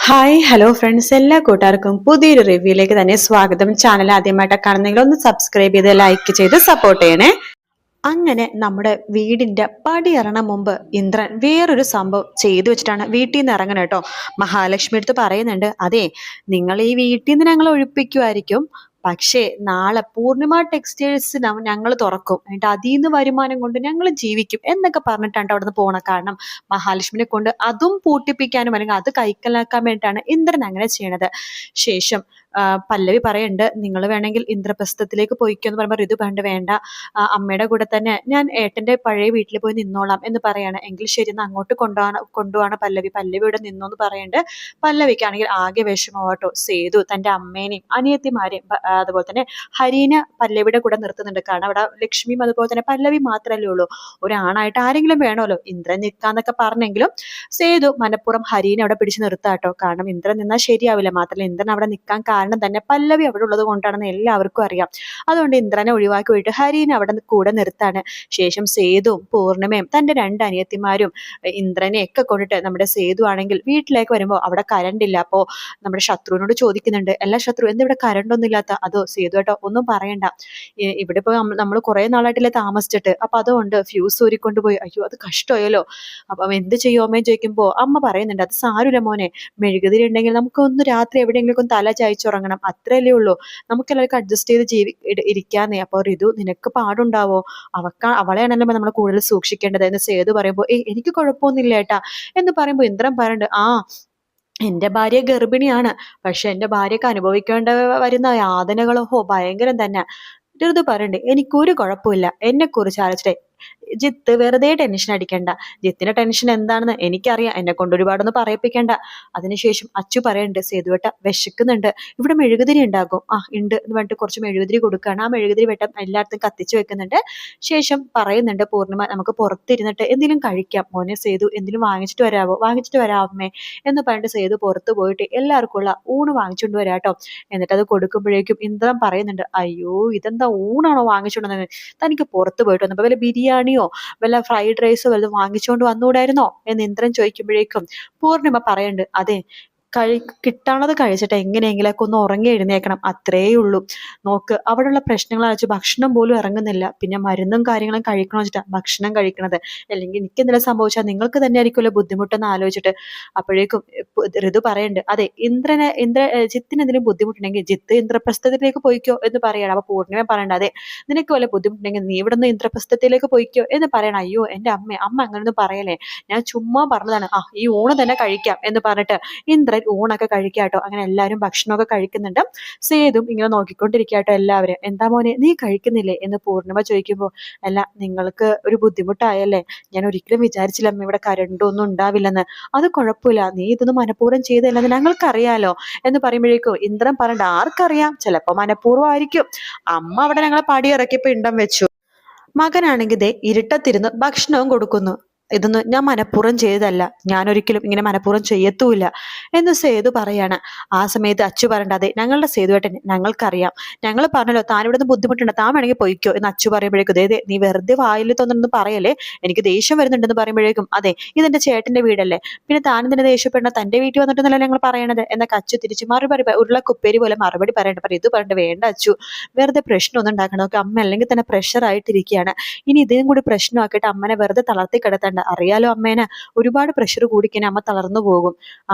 Hi hello friends, എല്ലാ കൂട്ടുകാർക്കും പുതിയൊരു റിവ്യൂയിലേക്ക് തന്നെ സ്വാഗതം. ചാനൽ ആദ്യമായിട്ട് കാണുന്നെങ്കിൽ ഒന്ന് സബ്സ്ക്രൈബ് ചെയ്ത് ലൈക്ക് ചെയ്ത് സപ്പോർട്ട് ചെയ്യണേ. അങ്ങനെ നമ്മുടെ വീടിന്റെ പടിയിറങ്ങണ മുമ്പ് ഇന്ദ്രൻ വേറൊരു സംഭവം ചെയ്തു വെച്ചിട്ടാണ് വീട്ടിൽ നിന്ന് ഇറങ്ങണ കേട്ടോ. മഹാലക്ഷ്മി അടുത്ത് പറയുന്നുണ്ട്, അതെ, നിങ്ങൾ ഈ വീട്ടിൽ നിന്ന് ഞങ്ങൾ ഒഴിപ്പിക്കുമായിരിക്കും, പക്ഷേ നാളെ പൂർണിമ ടെക്സ്റ്റൈൽസ് ഞങ്ങൾ തുറക്കും, എന്നിട്ട് അതിൽ നിന്ന് വരുമാനം കൊണ്ട് ഞങ്ങൾ ജീവിക്കും എന്നൊക്കെ പറഞ്ഞിട്ടാണ് അവിടെ നിന്ന് പോണ. കാരണം മഹാലക്ഷ്മിനെ കൊണ്ട് അതും പൂട്ടിപ്പിക്കാനും അല്ലെങ്കിൽ അത് കൈക്കലാക്കാൻ വേണ്ടിയിട്ടാണ് ഇന്ദ്രൻ അങ്ങനെ ചെയ്യണത്. ശേഷം പല്ലവി പറയുന്നുണ്ട്, നിങ്ങൾ വേണമെങ്കിൽ ഇന്ദ്രപ്രസ്ഥത്തിലേക്ക് പോയിക്കോ എന്ന് പറയുമ്പോൾ ഋതു വേണ്ട വേണ്ട, അമ്മയുടെ കൂടെ തന്നെ ഞാൻ ഏട്ടന്റെ പഴയ വീട്ടിൽ പോയി നിന്നോളാം എന്ന് പറയാണ്. എങ്കിൽ ശരി, എന്ന് അങ്ങോട്ട് കൊണ്ടുപോവാണ് പല്ലവി. പല്ലവി ഇവിടെ നിന്നു എന്ന് പറയുന്നുണ്ട്. പല്ലവിക്കാണെങ്കിൽ ആകെ വിഷമമാട്ടോ. സേതു തന്റെ അമ്മേനെയും അനിയത്തിമാരെയും അതുപോലെ തന്നെ ഹരീനെ പല്ലവിയുടെ കൂടെ നിർത്തുന്നുണ്ട്. കാരണം അവിടെ ലക്ഷ്മിയും അതുപോലെ തന്നെ പല്ലവി മാത്രമല്ലേ ഉള്ളൂ, ഒരാണായിട്ട് ആരെങ്കിലും വേണമല്ലോ. ഇന്ദ്രൻ നിൽക്കാന്നൊക്കെ പറഞ്ഞെങ്കിലും സേതു മനപ്പുറം ഹരീനെ അവിടെ പിടിച്ച് നിർത്താട്ടോ. കാരണം ഇന്ദ്രൻ നിന്നാൽ ശരിയാവില്ല. മാത്രമല്ല ഇന്ദ്രൻ അവിടെ നിൽക്കാൻ കാരണം തന്നെ പല്ലവി അവിടെ ഉള്ളത് കൊണ്ടാണെന്ന് എല്ലാവർക്കും അറിയാം. അതുകൊണ്ട് ഇന്ദ്രനെ ഒഴിവാക്കി പോയിട്ട് ഹരീനെ അവിടെ കൂടെ നിർത്താണ്. ശേഷം സേതുവും പൂർണിമയും തന്റെ രണ്ട് അനിയത്തിമാരും ഇന്ദ്രനെ ഒക്കെ കൊണ്ടിട്ട് നമ്മുടെ സേതു ആണെങ്കിൽ വീട്ടിലേക്ക് വരുമ്പോൾ അവിടെ കരണ്ട് ഇല്ല. അപ്പോ നമ്മുടെ ശത്രുവിനോട് ചോദിക്കുന്നുണ്ട്, എല്ലാ ശത്രു എന്താ ഇവിടെ കരണ്ട് ഒന്നും ഇല്ലാത്ത? അതോ സേതു ഏട്ടോ ഒന്നും പറയണ്ട, ഇവിടെ ഇപ്പൊ നമ്മൾ കുറെ നാളായിട്ടില്ലേ താമസിച്ചിട്ട്, അപ്പൊ അതുകൊണ്ട് ഫ്യൂസ് ഊരിക്കൊണ്ട് പോയി. അയ്യോ അത് കഷ്ടമായല്ലോ, അപ്പം എന്ത് ചെയ്യും അമ്മയും ചോദിക്കുമ്പോ അമ്മ പറയുന്നുണ്ട്, അത് സാരമില്ല മോനെ, മെഴുകുതിരി ഉണ്ടെങ്കിൽ നമുക്കൊന്ന് രാത്രി എവിടെയെങ്കിലും തല ചായച്ചുറങ്ങണം, അത്രയല്ലേ ഉള്ളൂ, നമുക്കെല്ലാവർക്കും അഡ്ജസ്റ്റ് ചെയ്ത് ഇരിക്കാന്നേ. അപ്പൊ ഋതു നിനക്ക് പാടുണ്ടാവോ? അവളെയാണല്ലോ നമ്മൾ കൂടുതൽ സൂക്ഷിക്കേണ്ടത് എന്ന് സേതു പറയുമ്പോൾ എനിക്ക് കുഴപ്പമൊന്നുമില്ല ഏട്ടാ എന്ന് പറയുമ്പോൾ ഇന്ദ്രൻ പറയുന്നുണ്ട്, എന്റെ ഭാര്യ ഗർഭിണിയാണ്, പക്ഷെ എന്റെ ഭാര്യക്ക് അനുഭവിക്കേണ്ട വരുന്ന യാതനകളോ ഭയങ്കരം തന്നെ. ഋതു പറയുന്നുണ്ട്, എനിക്കൊരു കുഴപ്പമില്ല, എന്നെ കുറിച്ച് ആലോചിച്ചിട്ടേ ജിത്ത് വെറുതെ ടെൻഷൻ അടിക്കണ്ട. ജിത്തിന്റെ ടെൻഷൻ എന്താണെന്ന് എനിക്കറിയാം, എന്നെ കൊണ്ട് ഒരുപാടൊന്നും പറയിപ്പിക്കണ്ട. അതിനുശേഷം അച്ചു പറയുന്നുണ്ട്, സേതുവേട്ട വിശക്കുന്നുണ്ട്, ഇവിടെ മെഴുകുതിരി ഉണ്ടാകും. ഉണ്ട് എന്ന് പറഞ്ഞിട്ട് കുറച്ച് മെഴുകുതിരി കൊടുക്കുകയാണ്. ആ മെഴുകുതിരി വെട്ടം എല്ലായിടത്തും കത്തിച്ചു വെക്കുന്നുണ്ട്. ശേഷം പറയുന്നുണ്ട് പൂർണിമ, നമുക്ക് പുറത്തിരുന്നിട്ട് എന്തെങ്കിലും കഴിക്കാം മോനെ സേതു, എന്തെങ്കിലും വാങ്ങിച്ചിട്ട് വരാമേ എന്ന് പറഞ്ഞിട്ട് സേതു പുറത്ത് പോയിട്ട് എല്ലാവർക്കും ഉള്ള ഊണ് വാങ്ങിച്ചുകൊണ്ട് വരാട്ടോ. എന്നിട്ട് അത് കൊടുക്കുമ്പോഴേക്കും ഇന്ദ്രൻ പറയുന്നുണ്ട്, അയ്യോ ഇതെന്താ ഊണാണോ വാങ്ങിച്ചുകൊണ്ടുവന്നത്, തനിക്ക് പുറത്ത് പോയിട്ട് വന്നപ്പോ വല്ല ബിരിയാണിയോ വല്ല ഫ്രൈഡ് റൈസോ വല്ലതും വാങ്ങിച്ചുകൊണ്ട് വന്നുകൂടായിരുന്നോ എന്ന് ഇന്ദ്രൻ ചോദിക്കുമ്പോഴേക്കും പൂർണിമ പറയുന്നുണ്ട്, അതെ, കിട്ടാണത് കഴിച്ചിട്ട് എങ്ങനെയെങ്കിലൊക്കെ ഒന്ന് ഉറങ്ങി എഴുന്നേക്കണം, അത്രേ ഉള്ളൂ. നോക്ക് അവിടെയുള്ള പ്രശ്നങ്ങൾ വെച്ച് ഭക്ഷണം പോലും ഇറങ്ങുന്നില്ല, പിന്നെ മരുന്നും കാര്യങ്ങളും കഴിക്കണോ വെച്ചിട്ടാ ഭക്ഷണം കഴിക്കണത്, അല്ലെങ്കിൽ എനിക്ക് എന്തെങ്കിലും സംഭവിച്ചാൽ നിങ്ങൾക്ക് തന്നെ ആയിരിക്കുമല്ലോ ബുദ്ധിമുട്ടെന്ന് ആലോചിച്ചിട്ട്. അപ്പോഴേക്കും ഋതു പറയുന്നുണ്ട്, അതെ, ജിത്തിന് എന്തെങ്കിലും ബുദ്ധിമുട്ടുണ്ടെങ്കിൽ ജിത്ത് ഇന്ദ്രപ്രസ്ഥത്തിലേക്ക് പോയിക്കോ എന്ന് പറയണം. അപ്പൊ പൂർണിമ പറയണ്ട, അതെ, നിനക്ക് വല്ല ബുദ്ധിമുട്ടുണ്ടെങ്കിൽ നീ ഇവിടെ നിന്ന് ഇന്ദ്രപ്രസ്ഥത്തിലേക്ക് പോയിക്കോ എന്ന് പറയണം. അയ്യോ എന്റെ അമ്മ അങ്ങനൊന്നും പറയലേ, ഞാൻ ചുമ്മാ പറഞ്ഞതാണ്, ഈ ഊണ് തന്നെ കഴിക്കാം എന്ന് പറഞ്ഞിട്ട് ഇന്ദ്രൻ ഊണൊക്കെ കഴിക്കാട്ടോ. അങ്ങനെ എല്ലാവരും ഭക്ഷണമൊക്കെ കഴിക്കുന്നുണ്ട്. സേതും ഇങ്ങനെ നോക്കിക്കൊണ്ടിരിക്കാട്ടോ എല്ലാവരും. എന്താ മോനെ നീ കഴിക്കുന്നില്ലേ എന്ന് പൂർണിമ ചോദിക്കുമ്പോൾ, അല്ല നിങ്ങൾക്ക് ഒരു ബുദ്ധിമുട്ടായല്ലേ, ഞാൻ ഒരിക്കലും വിചാരിച്ചില്ല അമ്മ ഇവിടെ കരണ്ടൊന്നും ഉണ്ടാവില്ലെന്ന്. അത് കുഴപ്പമില്ല, നീ ഇതൊന്നും മനഃപൂർവ്വം ചെയ്തല്ലെന്ന് ഞങ്ങൾക്കറിയാലോ എന്ന് പറയുമ്പോഴേക്കും ഇന്ദ്രൻ പറയണ്ട, ആർക്കറിയാം, ചിലപ്പോ മനഃപൂർവ്വം ആയിരിക്കും. അമ്മ അവിടെ ഞങ്ങളെ പടിയിറക്കിയപ്പോ ഇണ്ടം വെച്ചു, മകനാണെങ്കിൽ ദേ ഇരുട്ടത്തിരുന്ന് ഭക്ഷണവും കൊടുക്കുന്നു, ഇതൊന്നും ഞാൻ മനഃപൂർവ്വം ചെയ്തതല്ല, ഞാൻ ഒരിക്കലും ഇങ്ങനെ മനഃപൂർവ്വം ചെയ്യത്തുമില്ല എന്ന് സേതു പറയാണ്. ആ സമയത്ത് അച്ചു പറയണ്ട, അതെ, ഞങ്ങളുടെ സേതുവേട്ടൻ ഞങ്ങൾക്കറിയാം, ഞങ്ങൾ പറഞ്ഞല്ലോ താൻ ഇവിടെ നിന്ന് ബുദ്ധിമുട്ടുണ്ട്, താൻ വേണമെങ്കിൽ പൊയ്ക്കോ എന്ന് അച്ചു പറയുമ്പോഴേക്കും, ദേ നീ വെറുതെ വായിൽ തോന്നുന്നു പറയല്ലേ, എനിക്ക് ദേഷ്യം വരുന്നുണ്ടെന്ന് പറയുമ്പോഴേക്കും, അതെ, ഇതെന്റെ ചേട്ടന്റെ വീടല്ലേ, പിന്നെ താൻ ഇതിന്റെ ദേഷ്യപ്പെടണം, തന്റെ വീട്ടിൽ വന്നിട്ടെന്നല്ല ഞങ്ങൾ പറയണത് എന്നൊക്കെ അച്ചു തിരിച്ച് മറുപടി ഉരുളക്കുപ്പേരി പോലെ മറുപടി പറയണ്ട. ഇത് പറഞ്ഞിട്ട് വേണ്ട അച്ചു, വെറുതെ പ്രശ്നമൊന്നും ഉണ്ടാക്കണം, ഒക്കെ അമ്മ അല്ലെങ്കിൽ തന്നെ പ്രഷർ ആയിട്ടിരിക്കുകയാണ്, ഇനി ഇതിനും കൂടി പ്രശ്നമാക്കിയിട്ട് അമ്മനെ വെറുതെ തളർത്തി കിടത്തണ്ട, അറിയാലോ അമ്മേനെ, ഒരുപാട് പ്രഷർ കൂടിക്കഴിഞ്ഞാൽ അമ്മ തളർന്നു പോകും.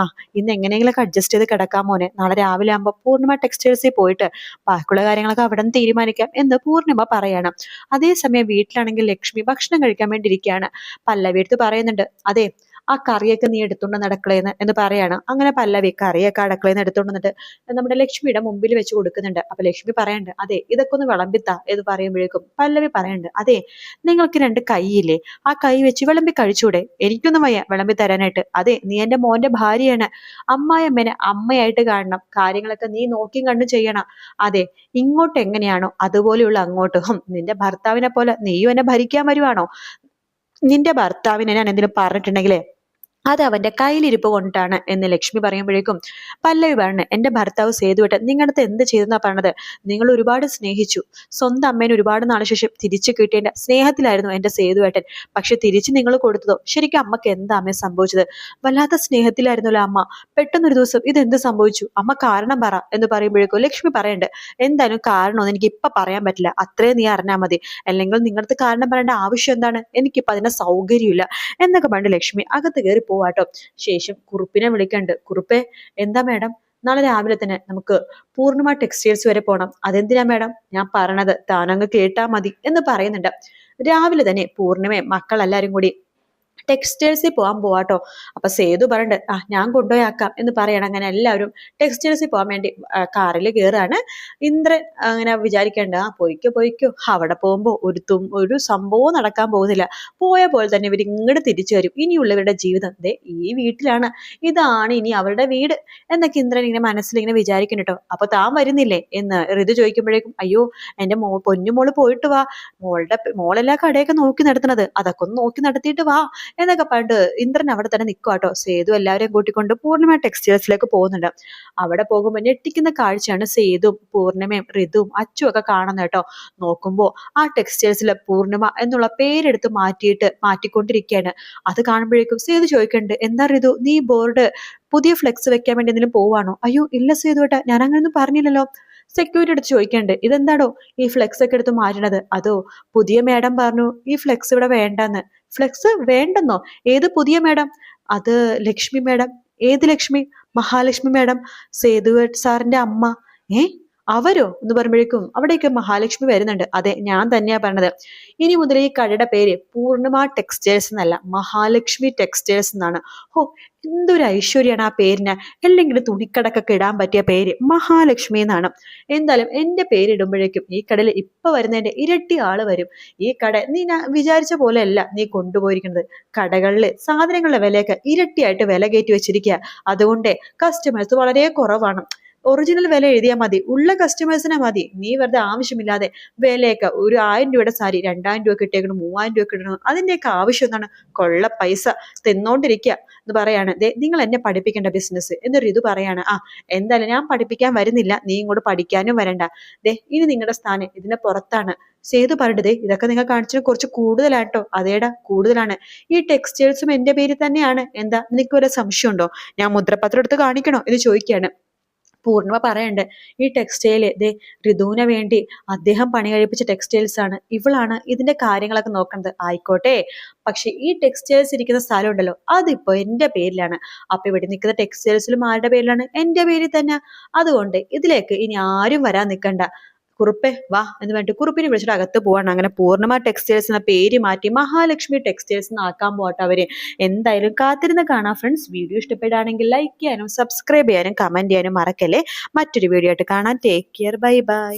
ഇന്ന് എങ്ങനെയെങ്കിലൊക്കെ അഡ്ജസ്റ്റ് ചെയ്ത് കിടക്കാൻ മോനെ, നാളെ രാവിലെ ആകുമ്പോൾ പൂർണിമ ടെക്സ്റ്റൈൽസിൽ പോയിട്ട് ബാക്കിയുള്ള കാര്യങ്ങളൊക്കെ അവിടെ നിന്ന് തീരുമാനിക്കാം എന്ന് പൂർണിമ പറയണം. അതേസമയം വീട്ടിലാണെങ്കിൽ ലക്ഷ്മി ഭക്ഷണം കഴിക്കാൻ വേണ്ടി ഇരിക്കുകയാണ്. പല്ലവി എടുത്ത് പറയുന്നുണ്ട്, അതെ, ആ കറിയൊക്കെ നീ എടുത്തോണ്ട് നടക്കളേന്ന് എന്ന് പറയാണ്. അങ്ങനെ പല്ലവി കറിയൊക്കെ അടുക്കളയിൽ എടുത്തോണ്ട് വന്നിട്ട് നമ്മുടെ ലക്ഷ്മിയുടെ മുമ്പിൽ വെച്ച് കൊടുക്കുന്നുണ്ട്. അപ്പൊ ലക്ഷ്മി പറയണ്ട്, അതെ, ഇതൊക്കെ ഒന്ന് വിളമ്പിത്താ എന്ന് പറയുമ്പോഴേക്കും പല്ലവി പറയണ്ട്, അതെ, നിങ്ങൾക്ക് രണ്ട് കൈയില്ലേ, ആ കൈ വെച്ച് വിളമ്പി കഴിച്ചൂടെ, എനിക്കൊന്നും വയ്യ വിളമ്പി തരാനായിട്ട്, അതെ, നീ എന്റെ മോന്റെ ഭാര്യയാണ്, അമ്മായിയമ്മേനെ അമ്മയായിട്ട് കാണണം, കാര്യങ്ങളൊക്കെ നീ നോക്കിയും കണ്ടു ചെയ്യണം, അതെ, ഇങ്ങോട്ട് എങ്ങനെയാണോ അതുപോലെയുള്ള അങ്ങോട്ടും, നിന്റെ ഭർത്താവിനെ പോലെ നീയും എന്നെ ഭരിക്കാൻ വരുവാണോ, നിന്റെ ഭർത്താവിനെ ഞാൻ എന്തെങ്കിലും പറഞ്ഞിട്ടുണ്ടെങ്കിലേ അത് അവന്റെ കയ്യിലിരിപ്പ് കൊണ്ടിട്ടാണ് എന്ന് ലക്ഷ്മി പറയുമ്പോഴേക്കും പല്ലവി പറഞ്ഞു, എന്റെ ഭർത്താവ് സേതുവേട്ടൻ നിങ്ങളുടെ അടുത്ത് എന്ത് ചെയ്തെന്നാ പറഞ്ഞത്? നിങ്ങൾ ഒരുപാട് സ്നേഹിച്ചു, സ്വന്തം അമ്മേനെ ഒരുപാട് നാളെ ശേഷം തിരിച്ചു കിട്ടിയതിന്റെ സ്നേഹത്തിലായിരുന്നു എന്റെ സേതുവേട്ടൻ. പക്ഷെ തിരിച്ച് നിങ്ങൾ കൊടുത്തതോ? ശരിക്കും അമ്മക്ക് എന്താ അമ്മ സംഭവിച്ചത്? വല്ലാത്ത സ്നേഹത്തിലായിരുന്നല്ലോ അമ്മ. പെട്ടെന്നൊരു ദിവസം ഇതെന്ത് സംഭവിച്ചു? അമ്മ കാരണം പറ എന്ന് പറയുമ്പോഴേക്കും ലക്ഷ്മി പറയണ്ട്, എന്തായാലും കാരണമൊന്നും എനിക്ക് ഇപ്പൊ പറയാൻ പറ്റില്ല, അത്രയും നീ അറിഞ്ഞാൽ മതി. അല്ലെങ്കിൽ നിങ്ങളുടെ കാരണം പറയേണ്ട ആവശ്യം എന്താണ്? എനിക്കിപ്പോ അതിന്റെ സൗകര്യമില്ല എന്നൊക്കെ പറഞ്ഞ് ലക്ഷ്മി അകത്ത് കയറി പോവാട്ടോ. ശേഷം കുറുപ്പിനെ വിളിക്കണ്ട്. കുറുപ്പേ, എന്താ മാഡം? നാളെ രാവിലെ തന്നെ നമുക്ക് പൂർണിമ ടെക്സ്റ്റൈൽസ് വരെ പോണം. അതെന്തിനാ മാഡം? ഞാൻ പറഞ്ഞത് താനങ്ങ് കേട്ടാ മതി എന്ന് പറയുന്നുണ്ട്. രാവിലെ തന്നെ പൂർണിമയും മക്കളെല്ലാരും കൂടി ടെക്സ്റ്റൈൽസിൽ പോകാൻ പോവാട്ടോ. അപ്പൊ സേതു പറയണ്ട്, ഞാൻ കൊണ്ടുപോയാക്കാം എന്ന് പറയണം. അങ്ങനെ എല്ലാവരും ടെക്സ്റ്റൈൽസിൽ പോകാൻ വേണ്ടി കാറിൽ കയറാണ്. ഇന്ദ്രൻ അങ്ങനെ വിചാരിക്കേണ്ട, പൊയ്ക്കോ പൊയ്ക്കോ, അവിടെ പോകുമ്പോ ഒരു സംഭവവും നടക്കാൻ പോകുന്നില്ല. പോയ പോലെ തന്നെ ഇവർ ഇങ്ങോട്ട് തിരിച്ചു വരും. ഇനിയുള്ളവരുടെ ജീവിതം ദേ ഈ വീട്ടിലാണ്, ഇതാണ് ഇനി അവരുടെ വീട് എന്നൊക്കെ ഇന്ദ്രൻ ഇങ്ങനെ മനസ്സിലിങ്ങനെ വിചാരിക്കണം കേട്ടോ. അപ്പൊ താൻ വരുന്നില്ലേ എന്ന് ഋതു ചോദിക്കുമ്പോഴേക്കും, അയ്യോ എന്റെ പൊന്നുമോള് പോയിട്ട് വാ, മോളെല്ലാ കടയൊക്കെ നോക്കി നടത്തുന്നത്, അതൊക്കെ ഒന്ന് നോക്കി നടത്തിയിട്ട് വാ എന്നൊക്കെ പറഞ്ഞിട്ട് ഇന്ദ്രൻ അവിടെ തന്നെ നിൽക്കുവാട്ടോ. സേതു എല്ലാവരെയും കൂട്ടിക്കൊണ്ട് പൂർണിമ ടെക്സ്റ്റൈൽസിലേക്ക് പോകുന്നുണ്ട്. അവിടെ പോകുമ്പോൾ ഞെട്ടിക്കുന്ന കാഴ്ചയാണ് സേതുവും പൂർണിമയും ഋതുവും അച്ചും ഒക്കെ കാണുന്നത് കേട്ടോ. നോക്കുമ്പോ ആ ടെക്സ്റ്റൈൽസിലെ പൂർണിമ എന്നുള്ള പേരെടുത്ത് മാറ്റിക്കൊണ്ടിരിക്കുകയാണ്. അത് കാണുമ്പോഴേക്കും സേതു ചോദിക്കുന്നുണ്ട്, എന്താ ഋതു, നീ ബോർഡ് പുതിയ ഫ്ലെക്സ് വെക്കാൻ വേണ്ടി എന്തെങ്കിലും പോവാണോ? അയ്യോ ഇല്ല സേതു ഏട്ടാ, ഞാൻ അങ്ങനെയൊന്നും പറഞ്ഞില്ലല്ലോ. സെക്യൂരിറ്റി എടുത്ത് ചോദിക്കണ്ട്, ഇതെന്താടോ ഈ ഫ്ലെക്സ് ഒക്കെ എടുത്ത് മാറ്റണത്? അതോ പുതിയ മാഡം പറഞ്ഞു ഈ ഫ്ലെക്സ് ഇവിടെ വേണ്ടെന്ന്. ഫ്ലെക്സ് വേണ്ടെന്നോ? ഏത് പുതിയ മാഡം? അത് ലക്ഷ്മി മാഡം. ഏത് ലക്ഷ്മി? മഹാലക്ഷ്മി മാഡം, സേതു സാറിന്റെ അമ്മ. ഏ അവരോ എന്ന് പറയുമ്പോഴേക്കും അവിടേക്ക് മഹാലക്ഷ്മി വരുന്നുണ്ട്. അതെ, ഞാൻ തന്നെയാ പറഞ്ഞത്. ഇനി മുതൽ ഈ കടയുടെ പേര് പൂർണിമ ടെക്സ്റ്റൈൽസ് എന്നല്ല, മഹാലക്ഷ്മി ടെക്സ്റ്റൈൽസ് എന്നാണ്. ഓ, എന്തൊരു ഐശ്വര്യാണ് ആ പേരിന്. അല്ലെങ്കിൽ തുണിക്കടക്കൊക്കെ ഇടാൻ പറ്റിയ പേര് മഹാലക്ഷ്മി എന്നാണ്. എന്തായാലും എന്റെ പേരിടുമ്പോഴേക്കും ഈ കടയിൽ ഇപ്പൊ വരുന്നതിന്റെ ഇരട്ടി ആള് വരും. ഈ കട നീ വിചാരിച്ച പോലെയല്ല നീ കൊണ്ടുപോയിരിക്കുന്നത്. കടകളില് സാധനങ്ങളുടെ വിലയൊക്കെ ഇരട്ടിയായിട്ട് വില കയറ്റി വെച്ചിരിക്കുക. അതുകൊണ്ട് കസ്റ്റമേഴ്സ് വളരെ കുറവാണ്. ഒറിജിനൽ വില എഴുതിയാൽ മതി, ഉള്ള കസ്റ്റമേഴ്സിനെ മതി. നീ വെറുതെ ആവശ്യമില്ലാതെ വിലയൊക്കെ ഒരു 1000 രൂപയുടെ സാരി 2000 രൂപ കിട്ടിയേക്കണം, 3000 രൂപ കിട്ടണം, അതിന്റെയൊക്കെ ആവശ്യം എന്താണ്? കൊള്ള പൈസ തിന്നോണ്ടിരിക്കുക എന്ന് പറയാണ്. നിങ്ങൾ എന്നെ പഠിപ്പിക്കേണ്ട ബിസിനസ് എന്ന് ഋതു പറയാണ്. എന്തായാലും ഞാൻ പഠിപ്പിക്കാൻ വരുന്നില്ല, നീ ഇങ്ങോട്ട് പഠിക്കാനും വരണ്ട. ഇനി നിങ്ങളുടെ സ്ഥാനം ഇതിന്റെ പുറത്താണ്. സേതു പറഞ്ഞത് ഇതൊക്കെ നിങ്ങൾ കാണിച്ചത് കുറച്ച് കൂടുതലാട്ടോ. അതേടാ, കൂടുതലാണ്. ഈ ടെക്സ്റ്റൈൽസും എന്റെ പേരിൽ തന്നെയാണ്. എന്താ നിനക്ക് വല്ല സംശയമുണ്ടോ? ഞാൻ മുദ്രപത്രം എടുത്ത് കാണിക്കണോ എന്ന് ചോദിക്കുകയാണ്. പൂർണിമ പറയണ്ട്, ഈ ടെക്സ്റ്റൈല് ഋതുവിനെ വേണ്ടി അദ്ദേഹം പണി കഴിപ്പിച്ച ടെക്സ്റ്റൈൽസ് ആണ്, ഇവളാണ് ഇതിന്റെ കാര്യങ്ങളൊക്കെ നോക്കുന്നത്. ആയിക്കോട്ടെ, പക്ഷെ ഈ ടെക്സ്റ്റൈൽസ് ഇരിക്കുന്ന സ്ഥലം ഉണ്ടല്ലോ, അതിപ്പോ എന്റെ പേരിലാണ്. അപ്പൊ ഇവിടെ നിൽക്കുന്ന ടെക്സ്റ്റൈൽസിലും ആരുടെ പേരിലാണ്? എന്റെ പേരിൽ തന്നെ. അതുകൊണ്ട് ഇതിലേക്ക് ഇനി ആരും വരാൻ നിൽക്കണ്ട. കുറുപ്പേ വാ എന്ന് പറഞ്ഞിട്ട് കുറുപ്പിനെ വിളിച്ചിട്ട് അകത്ത് പോവാണ്. അങ്ങനെ പൂർണിമ ടെക്സ്റ്റൈൽസ് എന്ന പേര് മാറ്റി മഹാലക്ഷ്മി ടെക്സ്റ്റൈൽസ് എന്നാക്കാൻ പോട്ടെ അവര്. എന്തായാലും കാത്തിരുന്ന് കാണാം ഫ്രണ്ട്സ്. വീഡിയോ ഇഷ്ടപ്പെടുകയാണെങ്കിൽ ലൈക്ക് ചെയ്യാനും സബ്സ്ക്രൈബ് ചെയ്യാനും കമന്റ് ചെയ്യാനും മറക്കല്ലേ. മറ്റൊരു വീഡിയോ ആയിട്ട് കാണാം. Take care, bye bye.